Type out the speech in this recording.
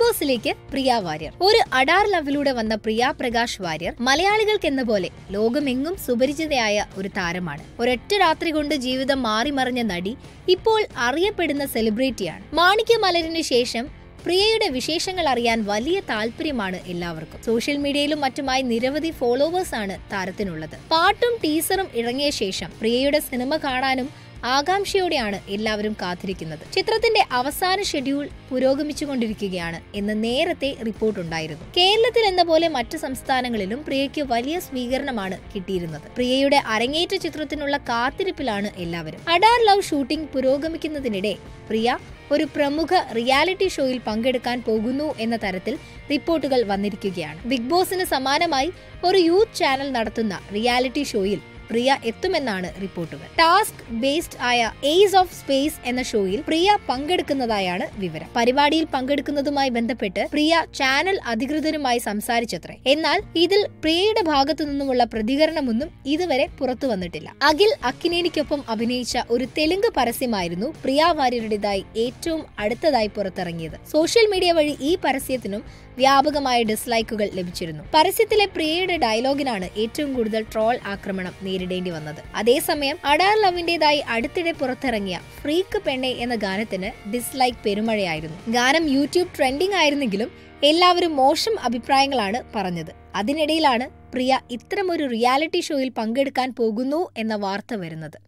ബോസിലേക്ക് പ്രിയ വാര്യർ. ഒരു അഡാർ ലവിലൂടെ വന്ന പ്രിയ പ്രകാശ് വാര്യർ മലയാളികൾക്കെന്ന പോലെ ലോകമെങ്ങും സുപരിചിതയായ ഒരു താരമാണ്. ഒരൊറ്റ രാത്രി കൊണ്ട് ജീവിതം മാറിമറിഞ്ഞ നടി ഇപ്പോൾ അറിയപ്പെടുന്ന സെലിബ്രിറ്റിയാണ്. മാണിക്യമലരിന് ശേഷം പ്രിയയുടെ വിശേഷങ്ങൾ അറിയാൻ വലിയ താല്പര്യമാണ് എല്ലാവർക്കും. സോഷ്യൽ മീഡിയയിലും മറ്റുമായി നിരവധി ഫോളോവേഴ്സ് ആണ് താരത്തിനുള്ളത്. പാട്ടും ടീസറും ഇറങ്ങിയ ശേഷം പ്രിയയുടെ സിനിമ കാണാനും ആകാംക്ഷയോടെയാണ് എല്ലാവരും കാത്തിരിക്കുന്നത്. ചിത്രത്തിന്റെ അവസാന ഷെഡ്യൂൾ പുരോഗമിച്ചുകൊണ്ടിരിക്കുകയാണ് എന്ന് നേരത്തെ റിപ്പോർട്ടുണ്ടായിരുന്നു. കേരളത്തിൽ എന്ന പോലെ മറ്റു സംസ്ഥാനങ്ങളിലും പ്രിയയ്ക്ക് വലിയ സ്വീകരണമാണ് കിട്ടിയിരുന്നത്. പ്രിയയുടെ അരങ്ങേറ്റ ചിത്രത്തിനുള്ള കാത്തിരിപ്പിലാണ് എല്ലാവരും. അഡാർ ലവ് ഷൂട്ടിംഗ് പുരോഗമിക്കുന്നതിനിടെ പ്രിയ ഒരു പ്രമുഖ റിയാലിറ്റി ഷോയിൽ പങ്കെടുക്കാൻ പോകുന്നു എന്ന തരത്തിൽ റിപ്പോർട്ടുകൾ വന്നിരിക്കുകയാണ്. ബിഗ് ബോസിന് സമാനമായി ഒരു യൂത്ത് ചാനൽ നടത്തുന്ന റിയാലിറ്റി ഷോയിൽ പ്രിയ എത്തുമെന്നാണ് റിപ്പോർട്ടുകൾ. ടാസ്ക് ബേസ്ഡ് ആയ ഏസ് ഓഫ് സ്പേസ് എന്ന ഷോയിൽ പ്രിയ പങ്കെടുക്കുന്നതായാണ് വിവരം. പരിപാടിയിൽ പങ്കെടുക്കുന്നതുമായി ബന്ധപ്പെട്ട് പ്രിയ ചാനൽ അധികൃതരുമായി സംസാരിച്ചത്രേ. എന്നാൽ ഇതിൽ പ്രിയയുടെ ഭാഗത്തു നിന്നുമുള്ള പ്രതികരണമൊന്നും ഇതുവരെ പുറത്തു വന്നിട്ടില്ല. അഖിൽ അക്കിനേനിക്കൊപ്പം അഭിനയിച്ച ഒരു തെലുങ്ക് പരസ്യമായിരുന്നു പ്രിയ വാര്യരുടേതായി ഏറ്റവും അടുത്തതായി പുറത്തിറങ്ങിയത്. സോഷ്യൽ മീഡിയ വഴി ഈ പരസ്യത്തിനും വ്യാപകമായ ഡിസ്ലൈക്കുകൾ ലഭിച്ചിരുന്നു. പരസ്യത്തിലെ പ്രിയയുടെ ഡയലോഗിനാണ് ഏറ്റവും കൂടുതൽ ട്രോൾ ആക്രമണം നേരിടേണ്ടി വന്നത്. അതേസമയം അഡാർ ലവിന്റേതായി അടുത്തിടെ പുറത്തിറങ്ങിയ ഫ്രീക്ക് പെണ്ണെ എന്ന ഗാനത്തിന് ഡിസ്ലൈക്ക് പെരുമഴയായിരുന്നു. ഗാനം യൂട്യൂബ് ട്രെൻഡിംഗ് ആയിരുന്നെങ്കിലും എല്ലാവരും മോശം അഭിപ്രായങ്ങളാണ് പറഞ്ഞത്. അതിനിടയിലാണ് പ്രിയ ഇത്തരമൊരു റിയാലിറ്റി ഷോയിൽ പങ്കെടുക്കാൻ പോകുന്നു എന്ന വാർത്ത വരുന്നത്.